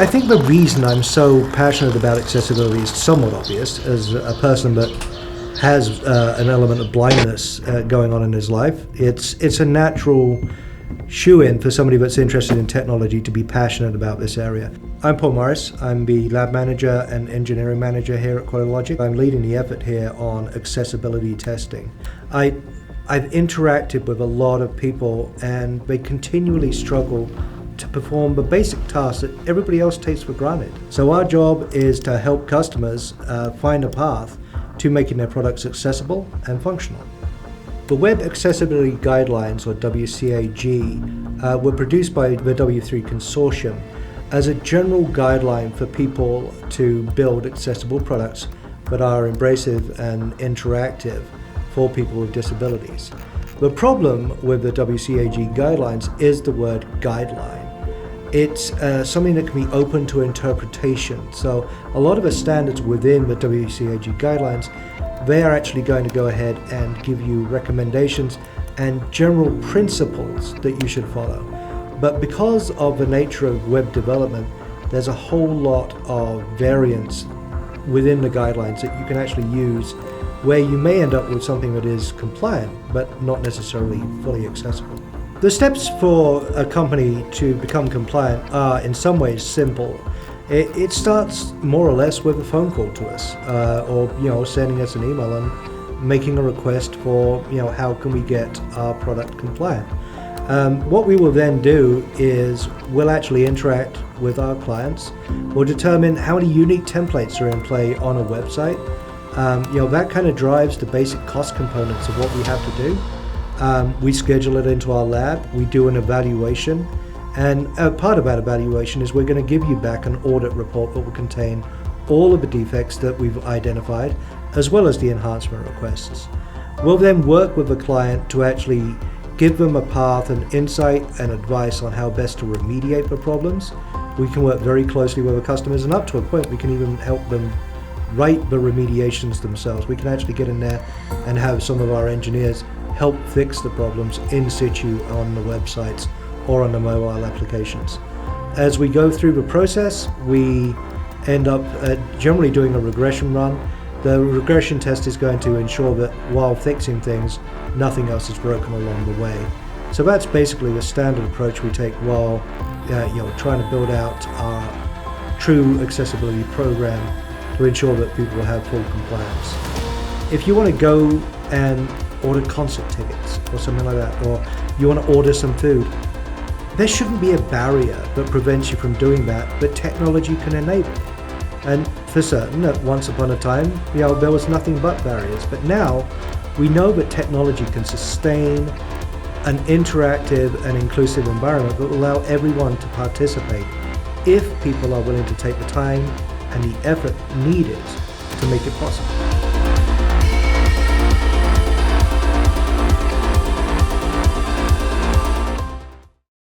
I think the reason I'm so passionate about accessibility is somewhat obvious. As a person that has an element of blindness going on in his life, it's a natural shoe-in for somebody that's interested in technology to be passionate about this area. I'm Paul Morris. I'm the lab manager and engineering manager here at QualityLogic. I'm leading the effort here on accessibility testing. I've interacted with a lot of people, and they continually struggle to perform the basic tasks that everybody else takes for granted. So our job is to help customers find a path to making their products accessible and functional. The Web Accessibility Guidelines, or WCAG, were produced by the W3 Consortium as a general guideline for people to build accessible products that are embracive and interactive for people with disabilities. The problem with the WCAG guidelines is the word guideline. It's something that can be open to interpretation. So a lot of the standards within the WCAG guidelines, they are actually going to go ahead and give you recommendations and general principles that you should follow. But because of the nature of web development, there's a whole lot of variance within the guidelines that you can actually use, where you may end up with something that is compliant, but not necessarily fully accessible. The steps for a company to become compliant are in some ways simple. It starts more or less with a phone call to us, or sending us an email and making a request for how can we get our product compliant. What we will then do is we'll actually interact with our clients. We'll determine how many unique templates are in play on a website. That kind of drives the basic cost components of what we have to do. We schedule it into our lab, we do an evaluation, and part of that evaluation is we're going to give you back an audit report that will contain all of the defects that we've identified, as well as the enhancement requests. We'll then work with the client to actually give them a path and insight and advice on how best to remediate the problems. We can work very closely with the customers, and up to a point we can even help them write the remediations themselves. We can actually get in there and have some of our engineers help fix the problems in situ on the websites or on the mobile applications. As we go through the process, we end up generally doing a regression run. The regression test is going to ensure that while fixing things, nothing else is broken along the way. So that's basically the standard approach we take while trying to build out our true accessibility program to ensure that people will have full compliance. If you want to go and order concert tickets or something like that, or you want to order some food, there shouldn't be a barrier that prevents you from doing that technology can enable. And for certain, that once upon a time, there was nothing but barriers. But now we know that technology can sustain an interactive and inclusive environment that will allow everyone to participate if people are willing to take the time and the effort needed to make it possible.